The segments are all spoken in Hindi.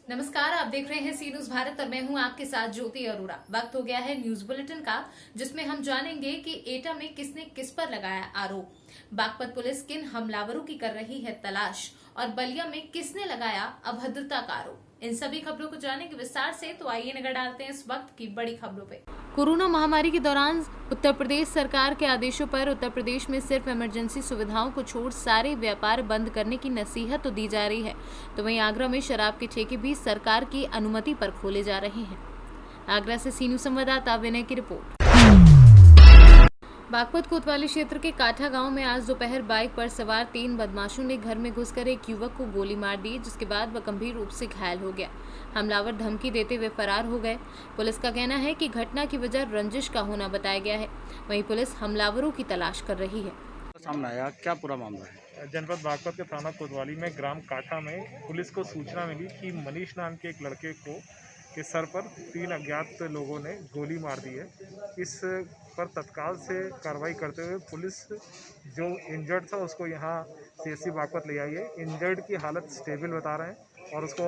नमस्कार, आप देख रहे हैं सी न्यूज भारत और मैं हूं आपके साथ ज्योति अरोड़ा। वक्त हो गया है न्यूज बुलेटिन का, जिसमें हम जानेंगे कि एटा में किसने किस पर लगाया आरोप, बागपत पुलिस किन हमलावरों की कर रही है तलाश और बलिया में किसने लगाया अभद्रता का आरोप। इन सभी खबरों को जानेंगे विस्तार से, तो आइए नजर डालते हैं इस वक्त की बड़ी खबरों पे। कोरोना महामारी के दौरान उत्तर प्रदेश सरकार के आदेशों पर उत्तर प्रदेश में सिर्फ इमरजेंसी सुविधाओं को छोड़ सारे व्यापार बंद करने की नसीहत तो दी जा रही है, तो वहीं आगरा में शराब के ठेके भी सरकार की अनुमति पर खोले जा रहे हैं। आगरा से सी न्यूज संवाददाता विनय की रिपोर्ट। बागपत कोतवाली क्षेत्र के काठा गांव में आज दोपहर बाइक पर सवार 3 बदमाशों ने घर में घुसकर एक युवक को गोली मार दी, जिसके बाद वह गंभीर रूप से घायल हो गया। हमलावर धमकी देते हुए फरार हो गए। पुलिस का कहना है कि घटना की वजह रंजिश का होना बताया गया है। वहीं पुलिस हमलावरों की तलाश कर रही है। सामने आया, क्या पूरा मामला है? जनपद बागपत के थाना कोतवाली में ग्राम काठा में पुलिस को सूचना मिली कि मनीष नाम के एक लड़के को के सर पर 3 अज्ञात लोगों ने गोली मार दी है। इस पर तत्काल से कार्रवाई करते हुए पुलिस जो इंजर्ड था उसको यहाँ सीएससी बागपत ले आई है। इंजर्ड की हालत स्टेबल बता रहे हैं और उसको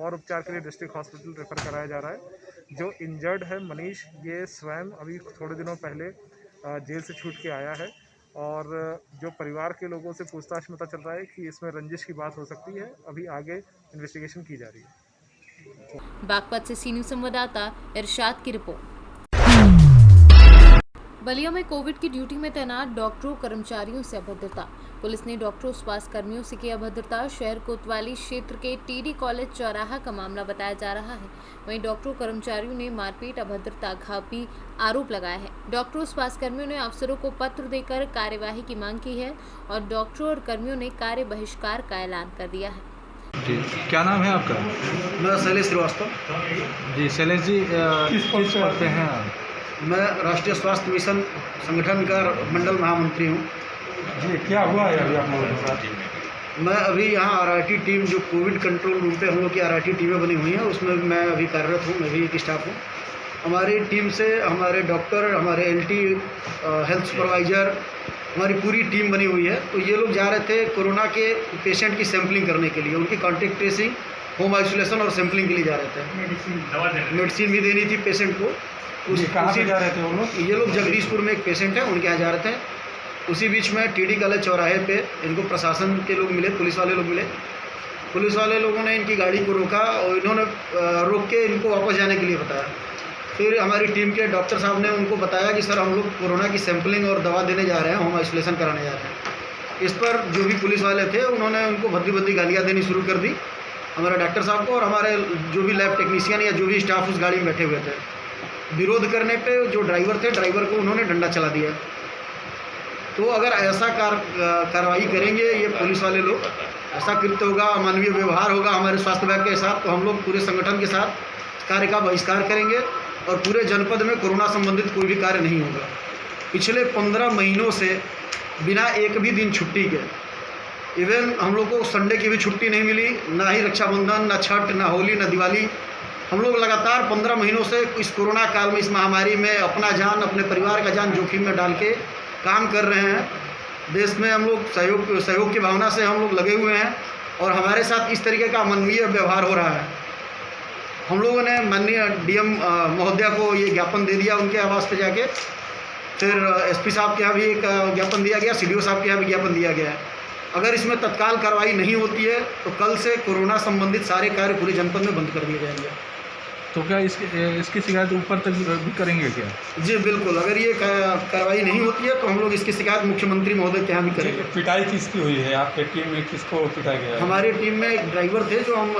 और उपचार के लिए डिस्ट्रिक्ट हॉस्पिटल रेफर कराया जा रहा है। जो इंजर्ड है मनीष, ये स्वयं अभी थोड़े दिनों पहले जेल से छूट के आया है और जो परिवार के लोगों से पूछताछ में पता चल रहा है कि इसमें रंजिश की बात हो सकती है। अभी आगे इन्वेस्टिगेशन की जा रही है। बागपत से सी न्यूज संवाददाता इरशाद की रिपोर्ट। बलिया में कोविड की ड्यूटी में तैनात डॉक्टरों कर्मचारियों से अभद्रता। पुलिस ने डॉक्टरों स्वास्थ्य कर्मियों से की अभद्रता। शहर कोतवाली क्षेत्र के टीडी कॉलेज चौराहा का मामला बताया जा रहा है। वहीं डॉक्टरों कर्मचारियों ने मारपीट, अभद्रता, घापी आरोप लगाया है। डॉक्टरों स्वास्थ्य कर्मियों ने अफसरों को पत्र देकर कार्यवाही की मांग की है और डॉक्टरों और कर्मियों ने कार्य बहिष्कार का ऐलान कर दिया है। जी, क्या नाम है आपका? मैं शैलेश श्रीवास्तव। जी शैलेश जी, किस पद पे हैं आप? मैं राष्ट्रीय स्वास्थ्य मिशन संगठन का मंडल महामंत्री हूँ। जी, क्या हुआ है अभी आप लोगों के साथ? मैं अभी यहाँ आरआरटी टीम, जो कोविड कंट्रोल रूम पे हम लोग की आरआरटी टीमें बनी हुई हैं, उसमें मैं अभी कार्यरत हूँ। मैं भी एक स्टाफ हूँ। हमारी टीम से हमारे डॉक्टर, हमारे एलटी, हेल्थ सुपरवाइज़र, हमारी पूरी टीम बनी हुई है। तो ये लोग जा रहे थे कोरोना के पेशेंट की सैंपलिंग करने के लिए, उनकी कॉन्टेक्ट ट्रेसिंग, होम आइसोलेशन और सैंपलिंग के लिए जा रहे थे। मेडिसिन भी देनी थी पेशेंट को। कहाँ से जा रहे थे वो लोग? ये लोग जगदीशपुर में एक पेशेंट है, उनके यहाँ जा रहे थे। उसी बीच में टीडी कॉलेज चौराहे पे इनको प्रशासन के लोग मिले, पुलिस वाले लोग मिले। पुलिस वाले लोगों ने इनकी गाड़ी को रोका और इन्होंने रोक के इनको वापस जाने के लिए बताया। फिर हमारी टीम के डॉक्टर साहब ने उनको बताया कि सर हम लोग कोरोना की सैंपलिंग और दवा देने जा रहे हैं, होम आइसोलेशन कराने जा रहे हैं। इस पर जो भी पुलिस वाले थे उन्होंने उनको भद्दी भद्दी गालियाँ देनी शुरू कर दी हमारे डॉक्टर साहब को, और हमारे जो भी लैब टेक्नीशियन या जो भी स्टाफ उस गाड़ी में बैठे हुए थे। विरोध करने पे जो ड्राइवर थे, ड्राइवर को उन्होंने डंडा चला दिया। तो अगर ऐसा कार्रवाई करेंगे ये पुलिस वाले लोग, ऐसा कृत्य होगा, अमानवीय व्यवहार होगा हमारे स्वास्थ्य विभाग के साथ, तो हम लोग पूरे संगठन के साथ कार्य का बहिष्कार करेंगे और पूरे जनपद में कोरोना संबंधित कोई भी कार्य नहीं होगा। पिछले 15 महीनों से बिना एक भी दिन छुट्टी के, इवन हम लोग को संडे की भी छुट्टी नहीं मिली, ना ही रक्षाबंधन, ना छठ, ना होली, ना दिवाली। हम लोग लगातार 15 महीनों से इस कोरोना काल में, इस महामारी में अपना जान, अपने परिवार का जान जोखिम में डाल के काम कर रहे हैं। देश में हम लोग सहयोग की भावना से हम लोग लगे हुए हैं और हमारे साथ इस तरीके का अमानवीय व्यवहार हो रहा है। हम लोगों ने माननीय डीएम महोदया को ये ज्ञापन दे दिया उनके आवास पे जाके। फिर एसपी साहब के यहाँ भी एक ज्ञापन दिया गया, सीडीओ साहब के यहाँ भी ज्ञापन दिया गया है। अगर इसमें तत्काल कार्रवाई नहीं होती है तो कल से कोरोना संबंधित सारे कार्य पूरे जनपद में बंद कर दिए जाएंगे। तो क्या इसकी शिकायत ऊपर तक भी करेंगे क्या? जी बिल्कुल, अगर ये कार्रवाई नहीं होती है तो हम लोग इसकी शिकायत मुख्यमंत्री महोदय के यहाँ भी करेंगे। पिटाई किसकी हुई है आपके टीम में? किसको पिटाया गया? हमारी टीम में एक ड्राइवर थे, जो हम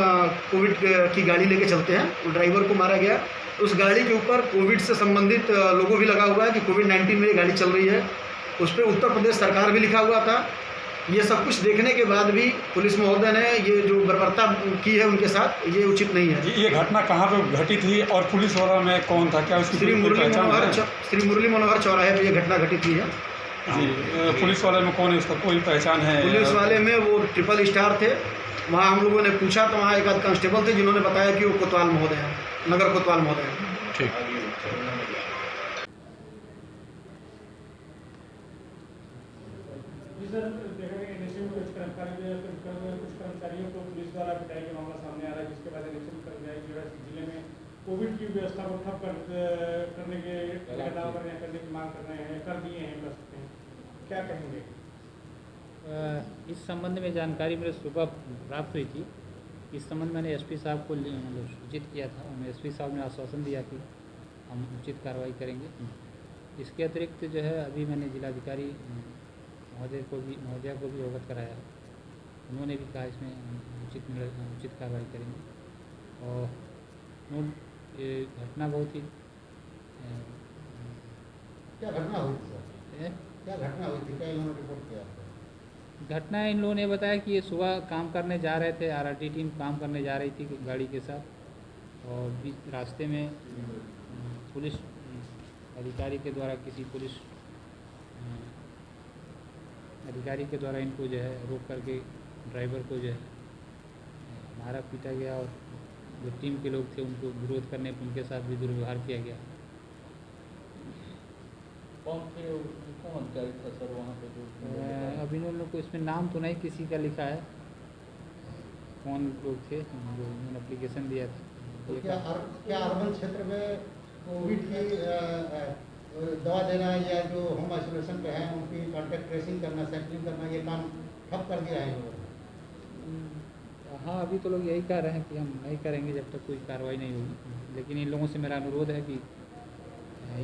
कोविड की गाड़ी लेके चलते हैं, उस ड्राइवर को मारा गया। उस गाड़ी के ऊपर कोविड से संबंधित लोगो भी लगा हुआ है कि कोविड-19 में ये गाड़ी चल रही है। उस पर उत्तर प्रदेश सरकार भी लिखा हुआ था। ये सब कुछ देखने के बाद भी पुलिस महोदय ने ये जो बर्बरता की है उनके साथ, ये उचित नहीं है। ये घटना कहाँ पे घटित हुई और पुलिस वाला में कौन था? क्या उसकी श्री मुरली मनोहर चौराहे पे ये घटना घटित हुई है। जी, पुलिस वाले में कौन है, उसका कोई पहचान है? पुलिस वाले में वो ट्रिपल स्टार थे। वहाँ हम लोगों ने पूछा तो वहाँ एक आध कांस्टेबल थे जिन्होंने बताया कि वो कोतवाल महोदय हैं, नगर कोतवाल महोदय हैं। ठीक। कुछ कर्मचारियों को पुलिस द्वारा पिटाई का मामला सामने आ रहा है। इसके बाद इलेक्शन कर जाएगी और जिले में कोविड की व्यवस्था को ठप करने के दावा कर रहे हैं, करने की मांग कर रहे हैं, कर दिए हैं, कर सकते हैं, क्या कहेंगे? इस संबंध में जानकारी मेरे सुबह प्राप्त हुई थी। इस संबंध मैंने एसपी साहब को मतलब सूचित किया था। उन्हें एसपी साहब ने आश्वासन दिया कि हम उचित कार्रवाई करेंगे। इसके अतिरिक्त जो है अभी मैंने जिलाधिकारी महोदया को भी अवगत कराया है। उन्होंने भी कहा इसमें उचित कार्रवाई करेंगे। और ये घटना बहुत ही क्या घटना हुई थी सर? क्या घटना हुई थी? क्या इन्होंने रिपोर्ट किया? घटना इन लोगों ने बताया कि ये सुबह काम करने जा रहे थे, आरआरटी टीम काम करने जा रही थी गाड़ी के साथ, और बीच रास्ते में पुलिस अधिकारी के द्वारा अधिकारी के द्वारा इनको जो है रोक करके ड्राइवर को जो है मारा पीटा गया, और जो टीम के लोग थे उनको विरोध करने पर उनके साथ भी दुर्व्यवहार किया गया। कौन अधिकारी था सर वहाँ पे जो? अभी इन लोगों को इसमें नाम तो नहीं किसी का लिखा है, कौन लोग थे जो उन्होंने एप्लीकेशन दिया था। तो क्या अर्बन क्षेत्र में कोविड की दवा देना या जो होम आइसोलेशन पे हैं उनकी कॉन्टैक्ट ट्रेसिंग करना, सैंपलिंग करना, ये काम ठप कर दिया है इन लोगों ने? हाँ, अभी तो लोग यही कह रहे हैं कि हम नहीं करेंगे जब तक कोई कार्रवाई नहीं होगी। लेकिन इन लोगों से मेरा अनुरोध है कि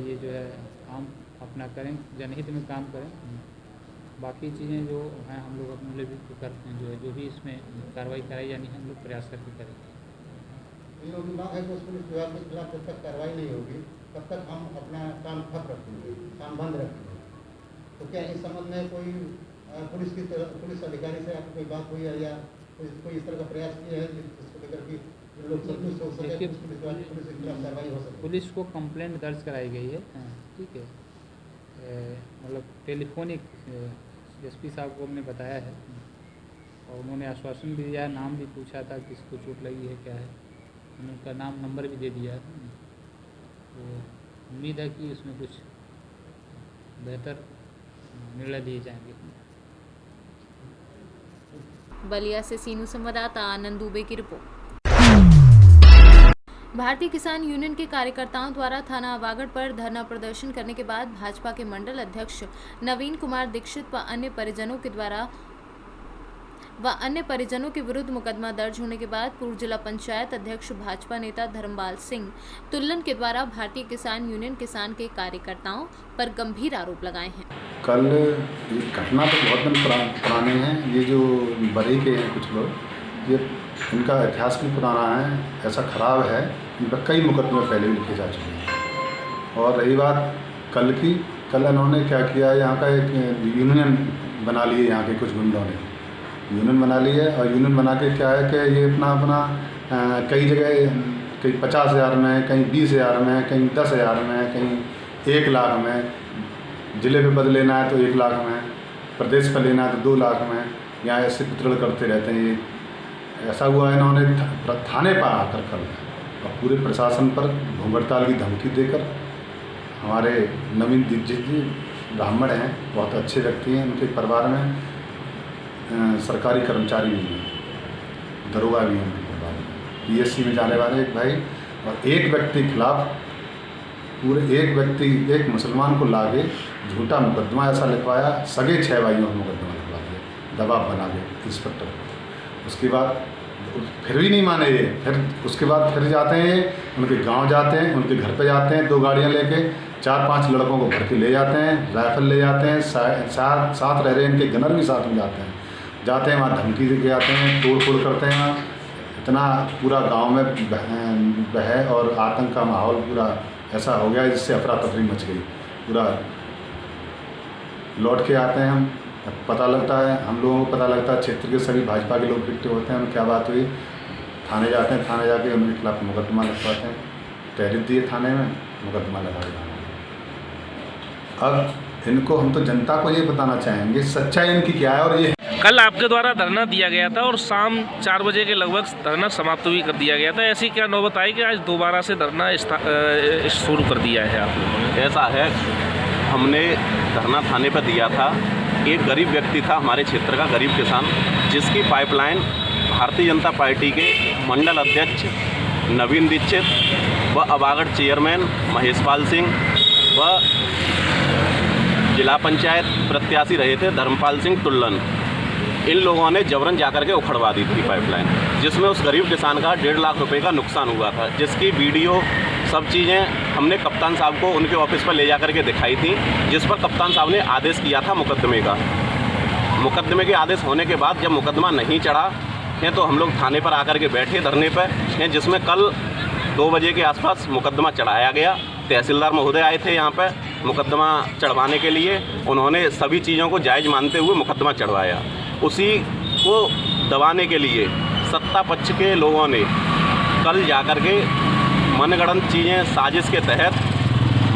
ये जो है काम अपना करें, जनहित में काम करें। बाकी चीज़ें जो हैं हम लोग अपने लिए भी करते हैं, जो भी इसमें कार्रवाई कराई जानी है हम लोग प्रयास करके करेंगे। इन लोगों की मांग है कि उस पुलिस विभाग के खिलाफ जब तक कार्रवाई नहीं होगी तब तक हम अपना काम ठप रखेंगे, काम बंद रखेंगे। तो क्या इस संबंध में कोई पुलिस अधिकारी से आपकी कोई बात हुई है या कोई इस तरह का प्रयास किया है जिसको लेकर कि लोग संतुष्ट हो सके, पुलिस के खिलाफ कार्रवाई हो सके? पुलिस को कंप्लेंट दर्ज कराई गई है, ठीक है। मतलब टेलीफोनिक एसपी साहब को हमने बताया है, और उन्होंने आश्वासन भी दिया है, नाम भी पूछा था किसको चोट लगी है क्या है, उनका नाम नंबर भी दे दिया है। तो उम्मीद है कि उसमें कुछ बेहतर निर्णय लिए जाएंगे। बलिया से सीनू संवाददाता आनंद दुबे की रिपोर्ट। भारतीय किसान यूनियन के कार्यकर्ताओं द्वारा थाना आवागढ़ पर धरना प्रदर्शन करने के बाद भाजपा के मंडल अध्यक्ष नवीन कुमार दीक्षित व अन्य परिजनों के विरुद्ध मुकदमा दर्ज होने के बाद पूर्व जिला पंचायत अध्यक्ष भाजपा नेता धर्मपाल सिंह तुल्लन के द्वारा भारतीय किसान यूनियन किसान के कार्यकर्ताओं पर गंभीर आरोप लगाए हैं। कल ये घटना तो बहुत दिन पुराने हैं। ये जो बरी के हैं कुछ लोग, ये इनका इतिहास भी पुराना है, ऐसा ख़राब है। इन पर कई मुकदमे पहले भी लिखे जा चुके हैं। और रही बात कल की, कल इन्होंने क्या किया, यहाँ का एक यूनियन बना लिए, यहाँ के कुछ गुंडों ने यूनियन बना ली है। और यूनियन बना के क्या है कि ये अपना कई जगह, कहीं 50,000 में, कहीं 20,000 में, कहीं 10,000 में, कहीं 1 लाख में, ज़िले पे पद लेना है तो 1 लाख में, प्रदेश पर लेना है तो 2 लाख में, यहाँ ऐसे वितरण करते रहते हैं। ये ऐसा हुआ है, इन्होंने थाने पर आकर कल और पूरे प्रशासन पर घूंघटताल की धमकी देकर, हमारे नवीन दीक्षित जी ब्राह्मण हैं, बहुत अच्छे व्यक्ति हैं, उनके परिवार में सरकारी कर्मचारी भी हैं, दरोगा भी हैं उनके परिवार में, PSC में जाने वाले एक भाई, और एक व्यक्ति के खिलाफ एक मुसलमान को लाके झूठा मुकदमा ऐसा लिखवाया, सगे 6 भाइयों को मुकदमा लिखवा दिया दबाव बना के इंस्पेक्टर। उसके बाद फिर भी नहीं माने ये, फिर उसके बाद फिर जाते हैं, उनके गांव जाते हैं, उनके घर पे जाते हैं, 2 गाड़ियां लेके 4-5 लड़कों को भर के ले जाते हैं, राइफल ले जाते हैं, साथ रह रहे इनके गनर भी साथ में जाते हैं, वहाँ धमकी दे के आते हैं, तोड़ फोड़ करते हैं। इतना पूरा गांव में बह और आतंक का माहौल पूरा ऐसा हो गया जिससे अफरा तफरी मच गई। पूरा लौट के आते हैं हम, पता लगता है, हम लोगों को पता लगता है, क्षेत्र के सभी भाजपा के लोग इकट्ठे होते हैं, क्या बात हुई, थाने जाते हैं, थाने जाके उनके खिलाफ मुकदमा लिखवाते हैं, तहरीर दिए थाने में, मुकदमा लगा दिया। अब इनको हम तो जनता को ये बताना चाहेंगे सच्चाई इनकी क्या है। और ये कल आपके द्वारा धरना दिया गया था और शाम 4 बजे के लगभग धरना समाप्त भी कर दिया गया था, ऐसी क्या नौबत आई कि आज दोबारा से धरना शुरू कर दिया है आप लोगों ने? ऐसा है, हमने धरना थाने पर दिया था। एक गरीब व्यक्ति था हमारे क्षेत्र का, गरीब किसान, जिसकी पाइपलाइन भारतीय जनता पार्टी के मंडल अध्यक्ष नवीन दीक्षित व अबागढ़ चेयरमैन महेशपाल सिंह व जिला पंचायत प्रत्याशी रहे थे धर्मपाल सिंह टुल्लन, इन लोगों ने जबरन जाकर के उखड़वा दी थी पाइपलाइन, जिसमें उस गरीब किसान का 1.5 लाख रुपए का नुकसान हुआ था, जिसकी वीडियो सब चीज़ें हमने कप्तान साहब को उनके ऑफिस पर ले जाकर के दिखाई थी, जिस पर कप्तान साहब ने आदेश किया था मुकदमे का। मुकदमे के आदेश होने के बाद जब मुकदमा नहीं चढ़ा है तो हम लोग थाने पर आकर के बैठे धरने पर हैं, जिसमें कल 2 बजे के आसपास मुकदमा चढ़ाया गया। तहसीलदार महोदय आए थे यहाँ पर मुकदमा चढ़वाने के लिए, उन्होंने सभी चीज़ों को जायज़ मानते हुए मुकदमा चढ़वाया। उसी को दबाने के लिए सत्ता पक्ष के लोगों ने कल जाकर के मनगढ़ंत चीज़ें साजिश के तहत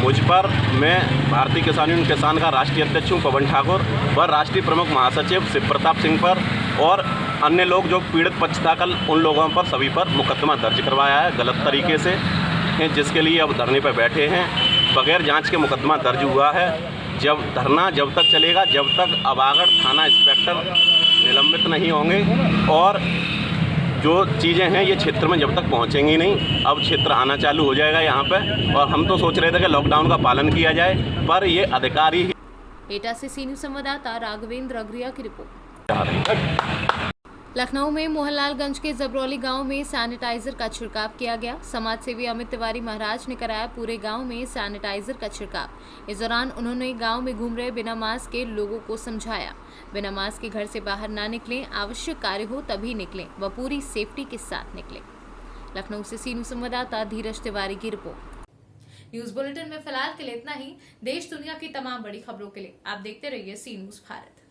मुझ पर, मैं भारतीय किसान यूनियन किसान का राष्ट्रीय अध्यक्ष हूँ पवन ठाकुर व राष्ट्रीय प्रमुख महासचिव शिव प्रताप सिंह पर और अन्य लोग जो पीड़ित पक्ष था कल, उन लोगों पर सभी पर मुकदमा दर्ज करवाया है गलत तरीके से, जिसके लिए अब धरने पर बैठे हैं। बगैर जांच के मुकदमा दर्ज हुआ है। जब धरना जब तक चलेगा जब तक अबागढ़ थाना इंस्पेक्टर निलंबित नहीं होंगे और जो चीज़ें हैं ये क्षेत्र में जब तक पहुंचेंगी नहीं। अब क्षेत्र आना चालू हो जाएगा यहाँ पे, और हम तो सोच रहे थे कि लॉकडाउन का पालन किया जाए, पर ये अधिकारी ही एटा से सी न्यूज़ संवाददाता राघवेंद्र अग्रिया की रिपोर्ट। लखनऊ में मोहनलालगंज के जबरौली गांव में सैनिटाइजर का छिड़काव किया गया। समाज सेवी अमित तिवारी महाराज ने कराया पूरे गांव में सैनिटाइजर का छिड़काव। इस दौरान उन्होंने गांव में घूम रहे बिना मास्क के लोगों को समझाया, बिना मास्क के घर से बाहर ना निकलें, आवश्यक कार्य हो तभी निकलें व पूरी सेफ्टी के साथ निकलें। लखनऊ से सी न्यूज़ संवाददाता धीरज तिवारी की रिपोर्ट। न्यूज बुलेटिन में फिलहाल के लिए इतना ही। देश दुनिया की तमाम बड़ी खबरों के लिए आप देखते रहिए सी न्यूज़ भारत।